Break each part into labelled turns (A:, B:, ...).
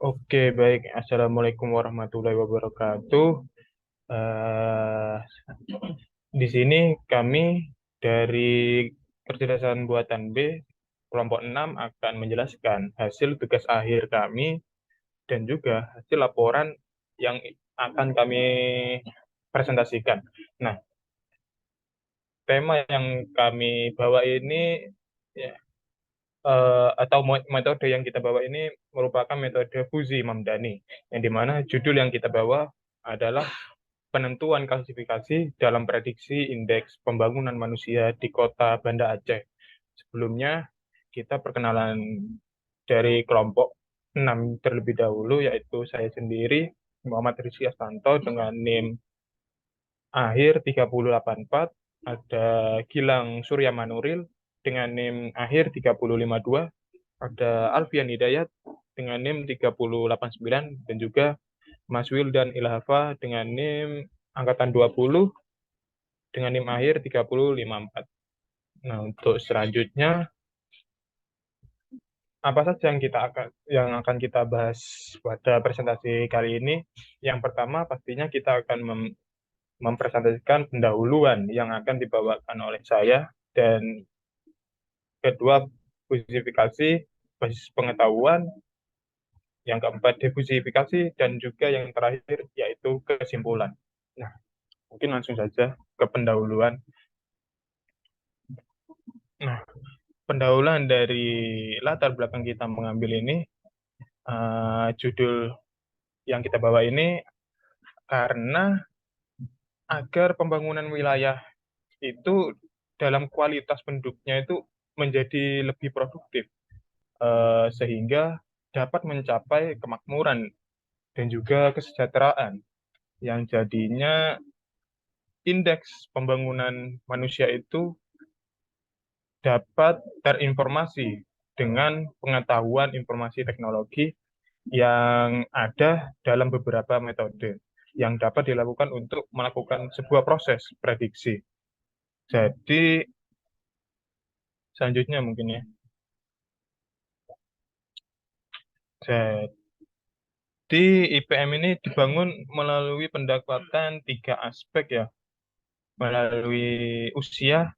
A: Oke, baik. Assalamualaikum warahmatullahi wabarakatuh. Eh, di sini kami dari Kecerdasan Buatan B, kelompok 6 akan menjelaskan hasil tugas akhir kami dan juga hasil laporan yang akan kami presentasikan. Nah, tema yang kami bawa ini ya, atau metode yang kita bawa ini merupakan metode Fuzi Mamdani, yang dimana judul yang kita bawa adalah penentuan klasifikasi dalam prediksi indeks pembangunan manusia di kota Banda Aceh. Sebelumnya, kita perkenalan dari kelompok 6 terlebih dahulu, yaitu saya sendiri, Muhammad Rizky Astanto, dengan NIM akhir 3084, ada Gilang Surya Manuril dengan NIM akhir 3052, ada Alfian Hidayat dengan NIM 3089, dan juga Mas Wildan Ilhafa dengan NIM angkatan 20 dengan NIM akhir 3054. Nah, untuk selanjutnya apa saja yang akan kita bahas pada presentasi kali ini? Yang pertama pastinya kita akan mempresentasikan pendahuluan yang akan dibawakan oleh saya, dan kedua fusifikasi basis pengetahuan, yang keempat diversifikasi, dan juga yang terakhir yaitu kesimpulan. Nah, mungkin langsung saja ke pendahuluan. Nah, pendahuluan dari latar belakang kita mengambil ini, judul yang kita bawa ini karena agar pembangunan wilayah itu dalam kualitas penduduknya itu menjadi lebih produktif, sehingga dapat mencapai kemakmuran dan juga kesejahteraan yang jadinya indeks pembangunan manusia itu dapat terinformasi dengan pengetahuan informasi teknologi yang ada dalam beberapa metode yang dapat dilakukan untuk melakukan sebuah proses prediksi. Jadi selanjutnya mungkin ya. Jadi IPM ini dibangun melalui pendekatan tiga aspek ya, melalui usia,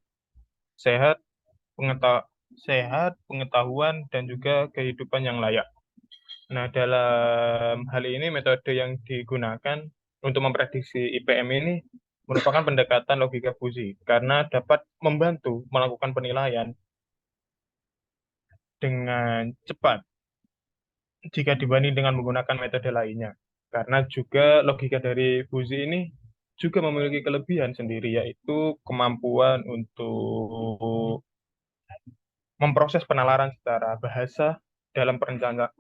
A: sehat, pengetahuan, dan juga kehidupan yang layak. Nah, dalam hal ini metode yang digunakan untuk memprediksi IPM ini merupakan pendekatan logika fusi karena dapat membantu melakukan penilaian dengan cepat jika dibanding dengan menggunakan metode lainnya. Karena juga logika dari fusi ini juga memiliki kelebihan sendiri, yaitu kemampuan untuk memproses penalaran secara bahasa dalam perencanaannya,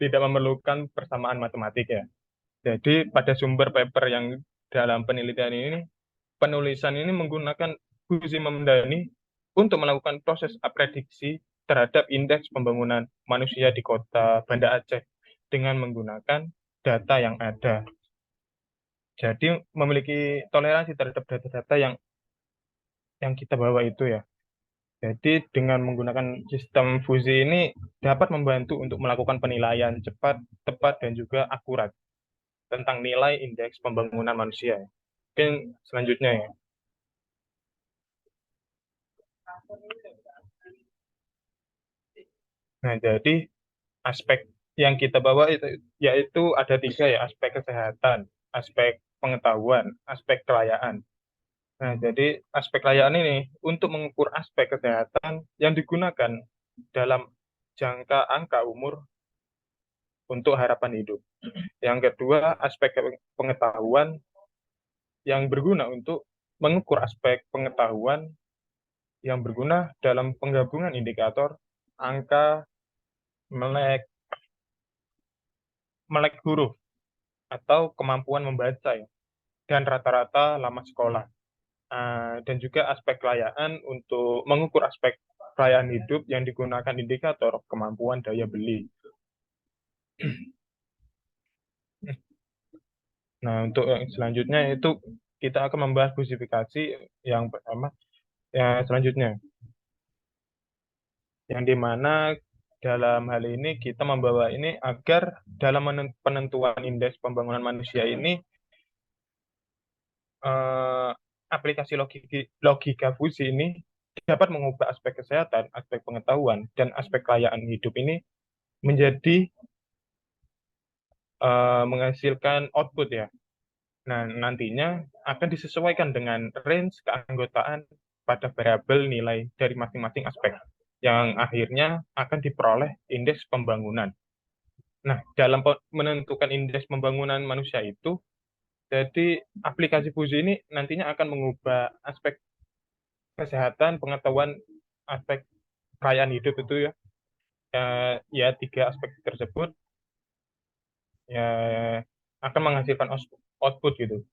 A: tidak memerlukan persamaan matematik ya. Jadi pada sumber paper yang dalam penelitian ini, penulisan ini menggunakan Huzi Memdani untuk melakukan proses prediksi terhadap indeks pembangunan manusia di kota Banda Aceh dengan menggunakan data yang ada. Jadi memiliki toleransi terhadap data-data yang kita bawa itu ya. Jadi dengan menggunakan sistem fusi ini dapat membantu untuk melakukan penilaian cepat, tepat, dan juga akurat tentang nilai indeks pembangunan manusia. Mungkin selanjutnya ya. Nah, jadi aspek yang kita bawa itu yaitu ada tiga ya, aspek kesehatan, aspek pengetahuan, aspek kelayaan. Nah, jadi aspek kelayaan ini untuk mengukur aspek kesehatan yang digunakan dalam jangka angka umur untuk harapan hidup. Yang kedua, aspek pengetahuan yang berguna untuk mengukur aspek pengetahuan yang berguna dalam penggabungan indikator angka, melek, melek huruf, atau kemampuan membaca ya, dan rata-rata lama sekolah. Dan juga aspek kelayakan untuk mengukur aspek kelayakan hidup yang digunakan indikator kemampuan daya beli. Nah, untuk yang selanjutnya itu kita akan membahas klasifikasi yang pertama. Ya, selanjutnya. yang dimana dalam hal ini kita membawa ini agar dalam penentuan indeks pembangunan manusia ini eh, aplikasi logika fusi ini dapat mengubah aspek kesehatan, aspek pengetahuan, dan aspek kekayaan hidup ini menjadi menghasilkan output ya. Nah, nantinya akan disesuaikan dengan range keanggotaan pada variabel nilai dari masing-masing aspek yang akhirnya akan diperoleh indeks pembangunan. Nah, dalam menentukan indeks pembangunan manusia itu, jadi aplikasi fusi ini nantinya akan mengubah aspek kesehatan, pengetahuan, aspek kekayaan hidup itu ya. Ya, tiga aspek tersebut ya akan menghasilkan output gitu.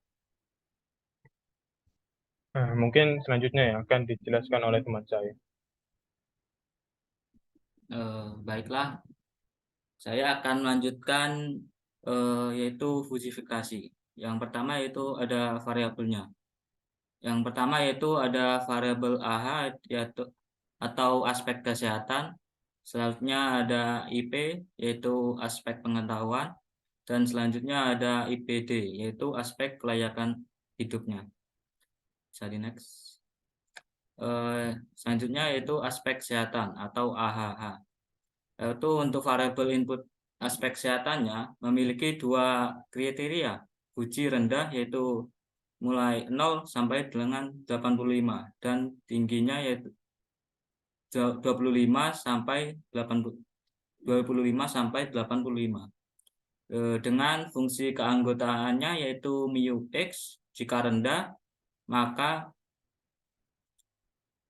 A: Nah, mungkin selanjutnya ya akan dijelaskan oleh teman saya.
B: Baiklah, saya akan melanjutkan yaitu fusifikasi. Yang pertama yaitu ada variabelnya. Yang pertama yaitu ada variabel AH yaitu atau aspek kesehatan. Selanjutnya ada IP yaitu aspek pengetahuan, dan selanjutnya ada IPD yaitu aspek kelayakan hidupnya. Bisa di next. Selanjutnya yaitu aspek kesehatan atau AHH. Yaitu untuk variabel input aspek kesehatannya memiliki dua kriteria, uji rendah yaitu mulai 0 sampai dengan 85 dan tingginya yaitu 25 sampai 80 25 sampai 85. Dengan fungsi keanggotaannya yaitu mu x, jika rendah maka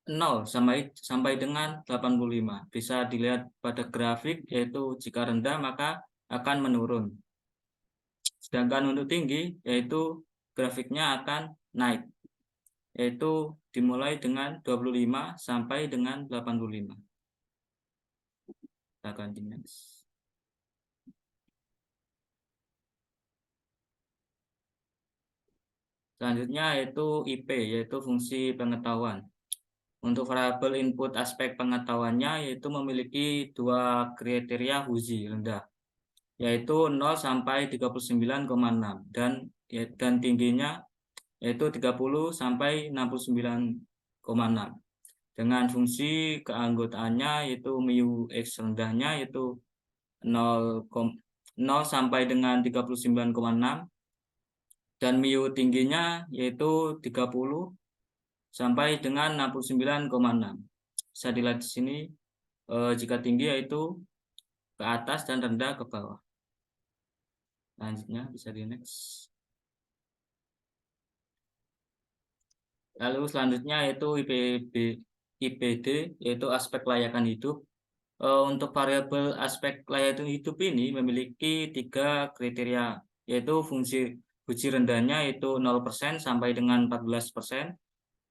B: 0 sampai dengan 85. Bisa dilihat pada grafik yaitu jika rendah maka akan menurun. Sedangkan untuk tinggi yaitu grafiknya akan naik, yaitu dimulai dengan 25 sampai dengan 85. Kita ganti next. Selanjutnya yaitu IP yaitu fungsi pengetahuan. Untuk variabel input aspek pengetahuannya yaitu memiliki dua kriteria uji rendah, yaitu 0 sampai 39,6 dan tingginya yaitu 30 sampai 69,6. Dengan fungsi keanggotaannya yaitu mu x rendahnya yaitu 0 sampai dengan 39,6 dan mu tingginya yaitu 30 sampai dengan 69,6. Bisa dilihat di sini jika tinggi yaitu ke atas dan rendah ke bawah. Selanjutnya bisa di next. Lalu selanjutnya yaitu IPD yaitu aspek kelayakan hidup. Untuk variabel aspek kelayakan hidup ini memiliki tiga kriteria, yaitu fungsi uji rendahnya yaitu 0% sampai dengan 14%,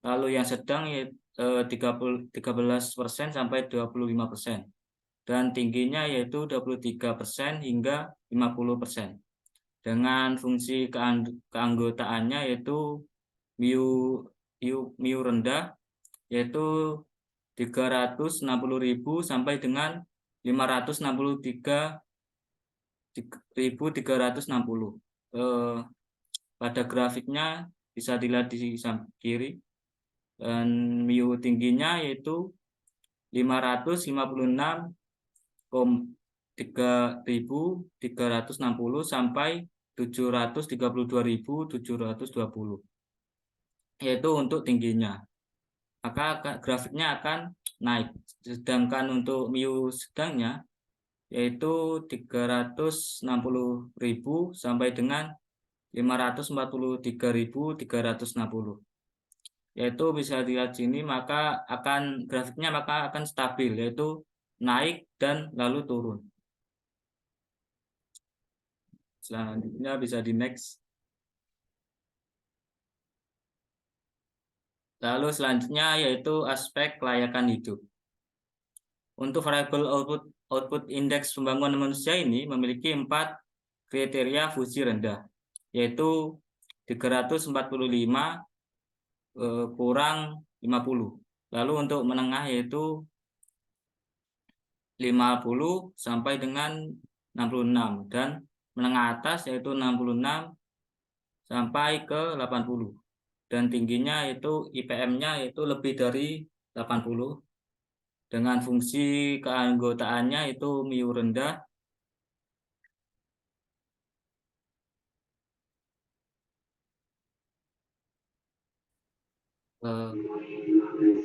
B: lalu yang sedang yaitu 13% sampai 25%, dan tingginya yaitu 23% hingga 50%. Dengan fungsi keanggotaannya yaitu mu rendah yaitu 360.000 sampai dengan 563.360. Pada grafiknya bisa dilihat di samping kiri, dan mu tingginya yaitu 556.360 sampai 732.720, yaitu untuk tingginya. Maka grafiknya akan naik. Sedangkan untuk mu sedangnya yaitu 360.000 sampai dengan 543.360. Yaitu bisa dilihat sini maka grafiknya akan stabil, yaitu naik dan lalu turun. Selanjutnya bisa di next. Lalu selanjutnya yaitu aspek kelayakan hidup. Untuk variabel output indeks pembangunan manusia ini memiliki 4 kriteria fusi rendah, yaitu 345 kurang 50. Lalu untuk menengah yaitu 50 sampai dengan 66 dan menengah atas yaitu 66 sampai ke 80 dan tingginya itu IPM-nya itu lebih dari 80 dengan fungsi keanggotaannya itu MIU rendah.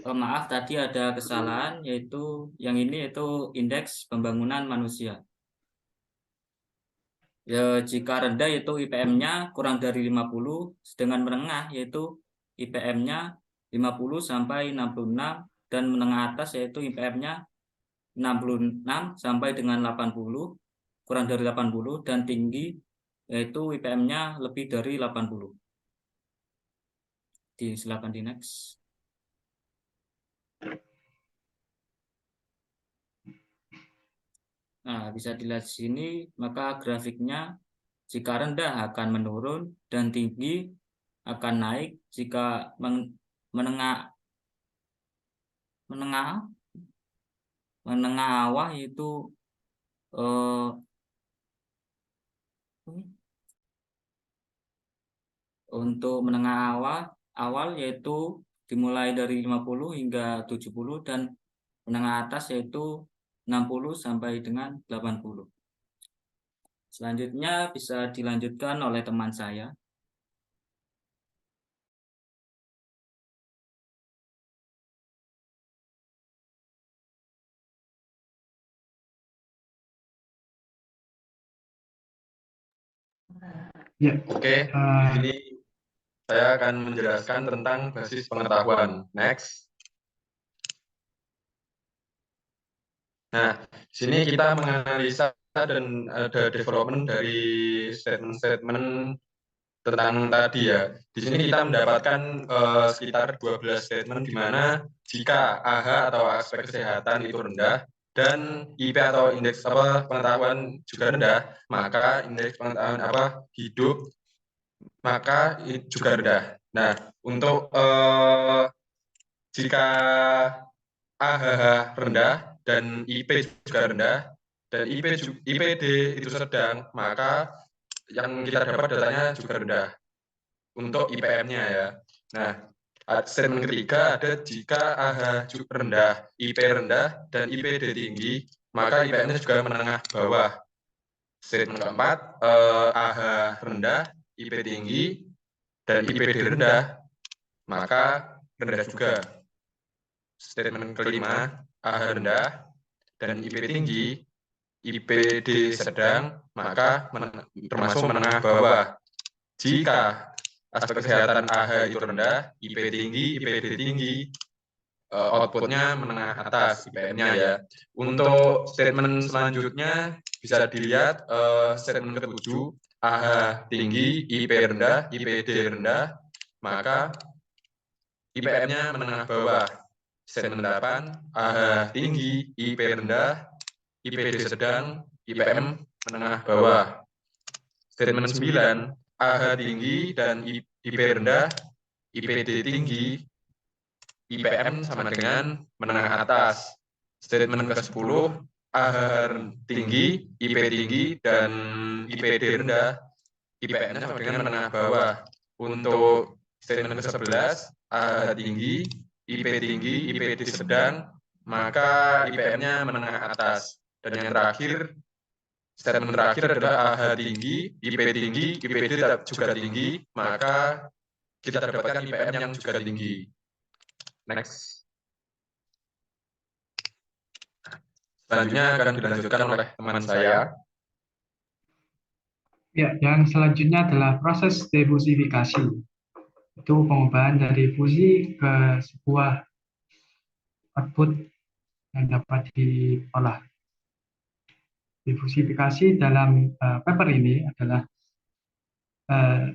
B: Maaf tadi ada kesalahan yaitu yang ini itu indeks pembangunan manusia. Ya, jika rendah yaitu IPM-nya kurang dari 50, sedangkan menengah yaitu IPM-nya 50 sampai 66 dan menengah atas yaitu IPM-nya 66 sampai dengan 80, kurang dari 80 dan tinggi yaitu IPM-nya lebih dari 80. Silakan di next. Nah, bisa dilihat di sini, maka grafiknya jika rendah akan menurun dan tinggi akan naik. Jika menengah awal itu untuk menengah awal yaitu dimulai dari 50 hingga 70 dan menengah atas yaitu 60 sampai dengan 80. Selanjutnya bisa dilanjutkan oleh teman saya.
C: Ya, oke. Jadi saya akan menjelaskan tentang basis pengetahuan. Next. Nah, di sini kita menganalisa dan ada development dari statement-statement tentang tadi ya. Di sini kita mendapatkan sekitar 12 statement di mana jika AH atau aspek kesehatan itu rendah dan IP atau indeks pengetahuan juga rendah, maka indeks pengetahuan hidup maka juga rendah. Nah, untuk jika AHH rendah dan IP juga rendah dan IPD itu sedang, maka yang kita dapat datanya juga rendah untuk IPM-nya ya. Nah, statement ketiga ada jika AH rendah, IP rendah, dan IPD tinggi, maka IPM-nya juga menengah bawah. Statement keempat, AH rendah, IP tinggi, dan IPD rendah, maka rendah juga. Statement kelima, AH rendah, dan IP tinggi, IPD sedang, maka termasuk menengah bawah. Jika aspek kesehatan AH itu rendah, IP tinggi, IPD tinggi, outputnya menengah atas IPM-nya ya. Untuk statement selanjutnya bisa dilihat statement ke-7, AH tinggi, IP rendah, IPD rendah, maka IPM-nya menengah bawah. Statement 8, AH tinggi, IP rendah, IPD sedang, IPM menengah bawah. Statement 9, AH tinggi dan IP rendah, IPD tinggi, IPM sama dengan menengah atas. Statement ke-10, AH tinggi, IP tinggi, dan IPD rendah, IPM-nya sama dengan menengah bawah. Untuk statement ke-11, AH tinggi, IP tinggi, IPD sedang, maka IPM-nya menengah atas. Dan yang terakhir, statement terakhir adalah AH tinggi, IP tinggi, IPD juga tinggi, maka kita dapatkan IPM yang juga tinggi. Next. Selanjutnya akan dilanjutkan oleh teman saya.
D: Ya, yang selanjutnya adalah proses defusifikasi. Itu pengubahan dari fusi ke sebuah output yang dapat diolah. Diversifikasi dalam paper ini adalah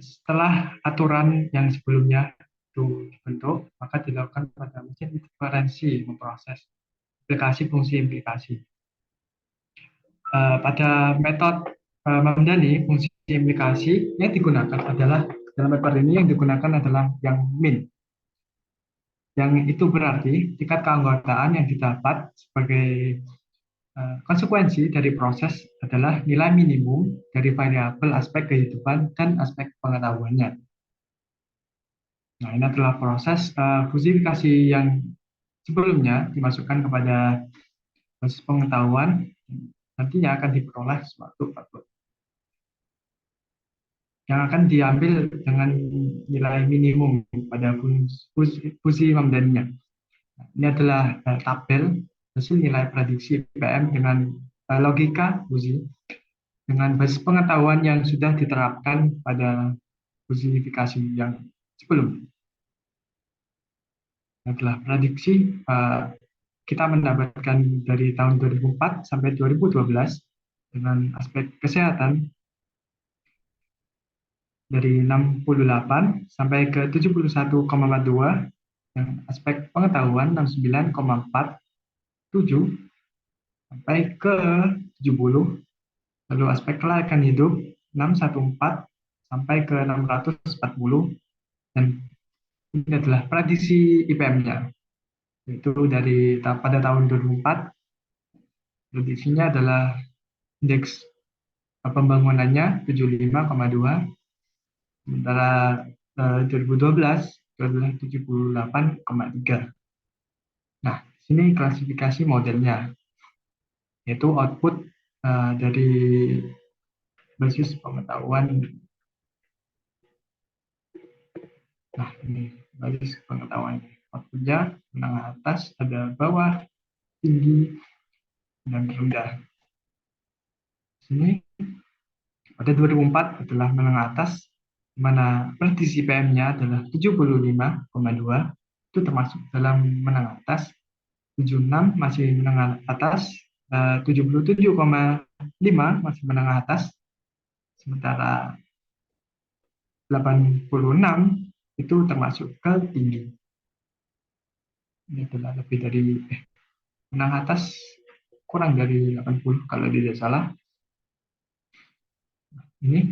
D: setelah aturan yang sebelumnya itu dibentuk, maka dilakukan pada mesin diferensi memproses aplikasi fungsi implikasi. Pada metode Mamdani, fungsi implikasi yang digunakan adalah dalam paper ini yang digunakan adalah yang min. Yang itu berarti tingkat keanggotaan yang didapat sebagai Konsekuensi dari proses adalah nilai minimum dari variabel aspek kehidupan dan aspek pengetahuannya. Nah, ini adalah proses fusifikasi yang sebelumnya dimasukkan kepada basis pengetahuan, nantinya akan diperoleh suatu output yang akan diambil dengan nilai minimum pada fusi Mamdani-nya. Ini adalah tabel hasil nilai prediksi IPM dengan logika fusi dengan basis pengetahuan yang sudah diterapkan pada fusifikasi yang sebelumnya. Adalah prediksi kita mendapatkan dari tahun 2004 sampai 2012 dengan aspek kesehatan dari 68 sampai ke 71,42, dan aspek pengetahuan 69,47 sampai ke 70, lalu aspek kelayakan hidup 614 sampai ke 640, dan ini adalah prediksi IPM-nya, yaitu dari pada tahun 2004 prediksinya adalah indeks pembangunannya 75,2, sementara 2012 itu adalah 78,3. Nah, sini klasifikasi modelnya, yaitu output dari basis pengetahuan. Nah, ini basis pengetahuan. Outputnya menengah atas, ada bawah, tinggi, dan rendah. Sini pada 2004 adalah menengah atas, di mana prediksi PM-nya adalah 75,2, itu termasuk dalam menengah atas. 76 masih menengah atas, 77,5 masih menengah atas, sementara 86 itu termasuk ke tinggi. Ini adalah lebih dari menengah atas, kurang dari 80 kalau tidak salah. Ini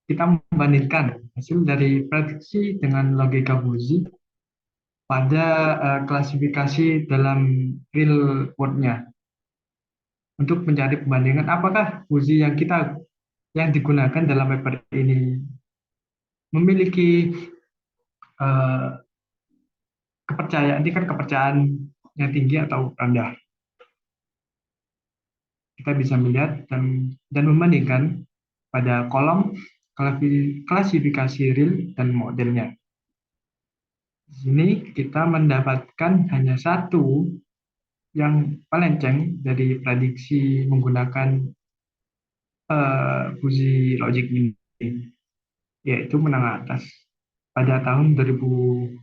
D: kita membandingkan hasil dari prediksi dengan logika fusi pada klasifikasi dalam real world-nya untuk mencari perbandingan apakah fusi yang digunakan dalam paper ini memiliki kepercayaan, tingkat kepercayaan yang tinggi atau rendah. Kita bisa melihat dan membandingkan pada kolom klasifikasi real dan modelnya. Di sini kita mendapatkan hanya satu yang melenceng dari prediksi menggunakan fusi logic ini, yaitu menengah atas pada tahun 2011.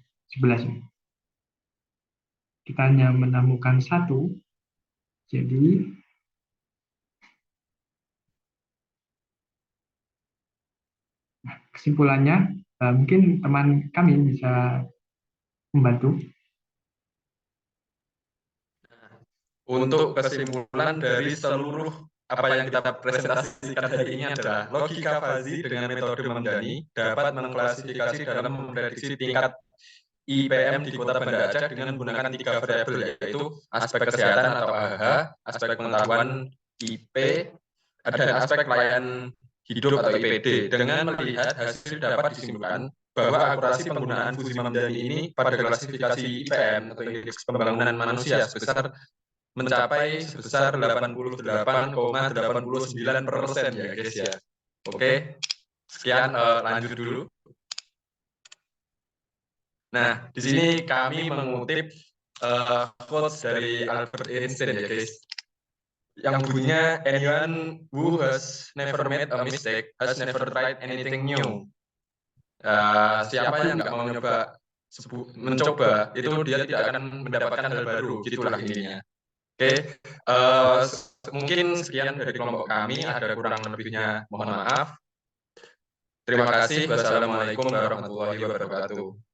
D: Kita hanya menemukan satu, jadi kesimpulannya mungkin teman kami bisa membantu.
C: Untuk kesimpulan dari seluruh apa yang kita presentasikan hari ini adalah logika fuzzy dengan metode Mamdani dapat mengklasifikasi dalam memprediksi tingkat IPM di Kota Banda Aceh dengan menggunakan 3 variabel, yaitu aspek kesehatan atau AHH, aspek pengetahuan IP, dan aspek pelayanan hidup atau IPD. Dengan melihat hasil dapat disimpulkan bahwa akurasi penggunaan fusi Mamdani ini pada klasifikasi IPM atau indeks pembangunan manusia mencapai sebesar 88,89% ya guys ya. Oke, sekian lanjut dulu. Nah, di sini kami mengutip quotes dari Albert Einstein ya guys, yang bunyinya anyone who has never made a mistake has never tried anything new. Siapa yang nggak mau mencoba itu dia tidak akan mendapatkan hal baru, gitulah intinya. Oke, mungkin sekian dari kelompok kami, ada kurang lebihnya mohon maaf. Terima kasih. Wassalamualaikum warahmatullahi wabarakatuh.